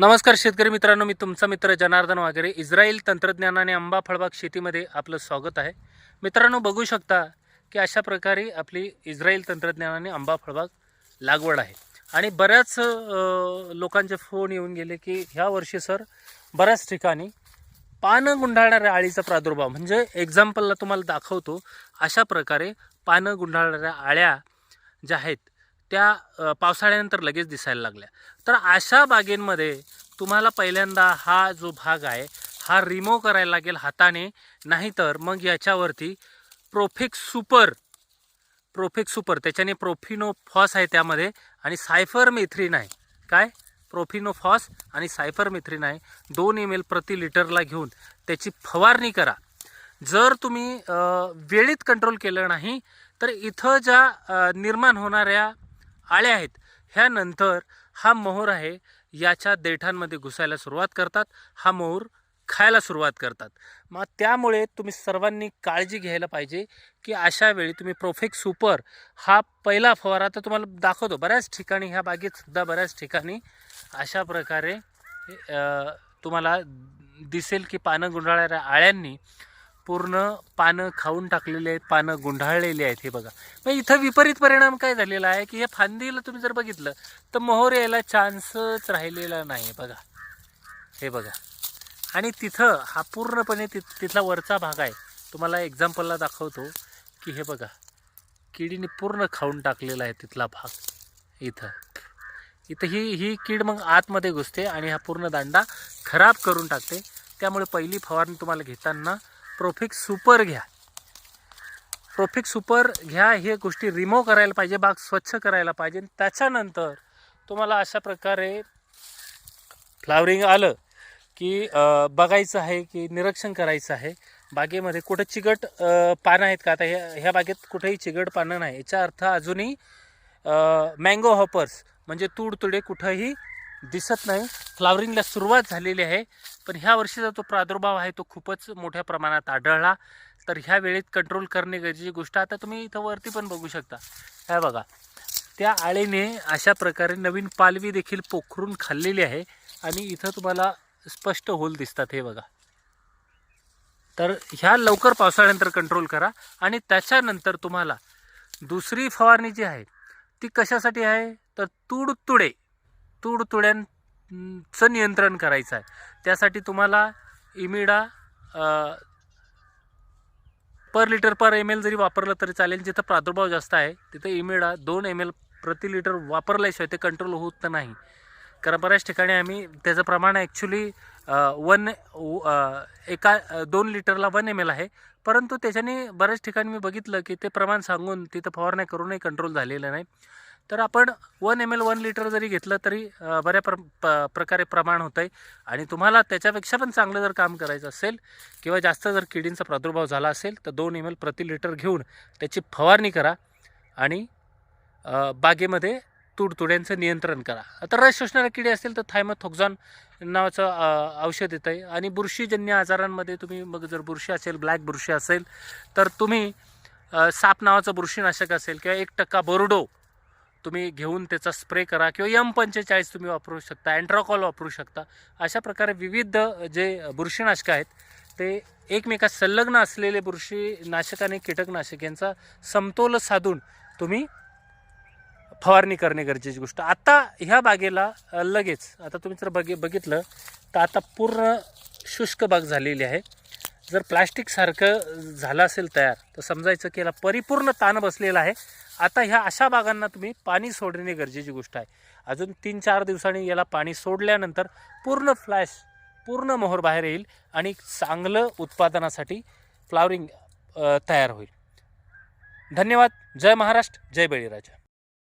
नमस्कार शेतकरी मित्रांनो, मी तुमचा मित्र जनार्दन वागरे. इस्रायल तंत्रज्ञानाने आंबा फळबाग शेतीमध्ये आपलं स्वागत आहे. मित्रांनो, बघू शकता की अशा प्रकारे आपली इस्रायल तंत्रज्ञानाने आंबा फळबाग लागवड आहे. आणि बऱ्याच लोकांचे फोन येऊन गेले की ह्या वर्षी सर बऱ्याच ठिकाणी पानं गुंडाळणाऱ्या अळीचा प्रादुर्भाव, म्हणजे एक्झाम्पलला तुम्हाला दाखवतो. अशा प्रकारे पानं गुंडाळणाऱ्या अळ्या ज्या आहेत त्या पावसाळ्यानंतर लगेच दिसायला लागल्या. तर अशा बागेंमध्ये तुम्हाला पहिल्यांदा हा जो भाग आहे हा रिमूव्ह करायला लागेल हाताने, नाहीतर मग याच्यावरती प्रोफेक्स सुपर त्याच्याने प्रोफिनोफॉस आहे त्यामध्ये, आणि सायफरमेथ्रिन आहे. काय? प्रोफिनोफॉस आणि सायफरमेथ्रिन आहे. 2 ml प्रति लिटरला घेऊन त्याची फवारणी करा. जर तुम्ही वेळीत कंट्रोल केलं नाही तर इथं ज्या निर्माण होणाऱ्या आळ्या आहेत ह्या नंतर हा मोहर आहे याच्या देठांमध्ये घुसायला सुरुवात करतात, हा मोहर खायला सुरुवात करतात. मग त्यामुळे तुम्ही सर्वांनी काळजी घ्यायला पाहिजे की अशा वेळी तुम्ही प्रोफेक्स सुपर हा पहिला फवारा तर तुम्हाला दाखवतो. बऱ्याच ठिकाणी ह्या बागेत सुद्धा बऱ्याच ठिकाणी अशा प्रकारे तुम्हाला दिसेल की पानं गुंडाळणाऱ्या आळ्यांनी पूर्ण पानं खाऊन टाकलेले आहेत, पानं गुंडाळलेली आहेत. हे बघा, मग इथं विपरीत परिणाम काय झालेला आहे की या फांदीला तुम्ही जर बघितलं तर मोहर यायला चान्सच राहिलेला नाही. बघा, हे बघा. आणि तिथं हा पूर्णपणे तिथला वरचा भाग आहे. तुम्हाला एक्झाम्पलला दाखवतो की हे बघा, किडीने पूर्ण खाऊन टाकलेला आहे तिथला भाग. इथं ही कीड मग आतमध्ये घुसते आणि हा पूर्ण दांडा खराब करून टाकते. त्यामुळे पहिली फवारणी तुम्हाला घेताना प्रोफेक्स सुपर घ्या. प्रोफेक्स सुपर घ्या. हे गोष्टी रिमूव्ह करायला पाहिजे, बाग स्वच्छ करायला पाहिजे. त्याच्यानंतर तुम्हाला अशा प्रकारे फ्लावरिंग आलं की बघायचं आहे की निरीक्षण करायचं आहे बागेमध्ये कुठं चिगट पानं आहेत का. आता ह्या बागेत कुठेही चिगट पानं नाही, याचा अर्थ अजूनही मँगो हॉपर्स म्हणजे तुडतुडे कुठंही दिसत नाही. फ्लावरिंगला सुरुवात झालेली आहे, पण ह्या वर्षीचा जो प्रादुर्भाव आहे तो खूपच मोठ्या प्रमाणात आढळला. तर ह्या वेळेत कंट्रोल करणे गरजेची गोष्ट. आता तुम्ही इथं वरती पण बघू शकता, हे बघा, त्या आळीने अशा प्रकारे नवीन पालवी देखील पोखरून खाल्लेली आहे आणि इथं तुम्हाला स्पष्ट होल दिसतात. हे बघा. तर ह्या लवकर पावसाळ्यानंतर कंट्रोल करा. आणि त्याच्यानंतर तुम्हाला दुसरी फवारणी जी आहे ती कशासाठी आहे तर तुडतुड्यांचं नियंत्रण करायचं आहे. त्यासाठी तुम्हाला इमिडा पर लिटर पर ml जरी वापरलं तरी चालेल. जिथं प्रादुर्भाव जास्त आहे तिथं इमिडा 2 ml प्रति लिटर वापरल्याशिवाय ते कंट्रोल होत नाही. कारण बऱ्याच ठिकाणी आम्ही त्याचं प्रमाण ॲक्च्युली 2 लिटरला 1 ml आहे, परंतु त्याच्याने बऱ्याच ठिकाणी मी बघितलं की ते प्रमाण सांगून तिथं फवारण्या करूनही कंट्रोल झालेलं नाही. तर आपण 1 ml 1 लिटर जरी घेतलं तरी बऱ्या प्रकारे प्रमाण होतं आहे. आणि तुम्हाला त्याच्यापेक्षा पण चांगलं जर काम करायचं असेल किंवा जास्त जर किडींचा प्रादुर्भाव झाला असेल तर 2 ml प्रति लिटर घेऊन त्याची फवारणी करा आणि बागेमध्ये तुडतुड्यांचं नियंत्रण करा. आता रस शोषणाऱ्या किडे असतील तर थायमोथोक्झॉन नावाचं औषध येतं आहे. आणि बुरशीजन्य आजारांमध्ये तुम्ही मग जर बुरशी असेल, ब्लॅक बुरशी असेल तर तुम्ही साप नावाचं बुरशीनाशक असेल किंवा 1% बोर्डो तुम्ही घेऊन त्याचा स्प्रे करा, किंवा M45 तुम्ही वापरू शकता, अँट्राकॉल वापरू शकता. अशा प्रकारे विविध जे बुरशीनाशकं आहेत ते एकमेकात संलग्न असलेले बुरशीनाशक आणि कीटकनाशक यांचा समतोल साधून तुम्ही फवारणी करणे गरजेची गोष्ट. आता ह्या बागेला लगेच आता तुम्ही जर बघितलं तर आता पूर्ण शुष्क बाग झालेली आहे. जर प्लास्टिकसारखं झालं असेल तयार तर समजायचं की याला परिपूर्ण ताण बसलेला आहे. आता ह्या अशा बागांना तुम्ही पाणी सोडणे गरजेची गोष्ट आहे. अजून 3-4 दिवसांनी याला पाणी सोडल्यानंतर पूर्ण मोहर बाहेर येईल आणि चांगलं उत्पादनासाठी फ्लावरिंग तयार होईल. धन्यवाद. जय महाराष्ट्र, जय बळीराजा.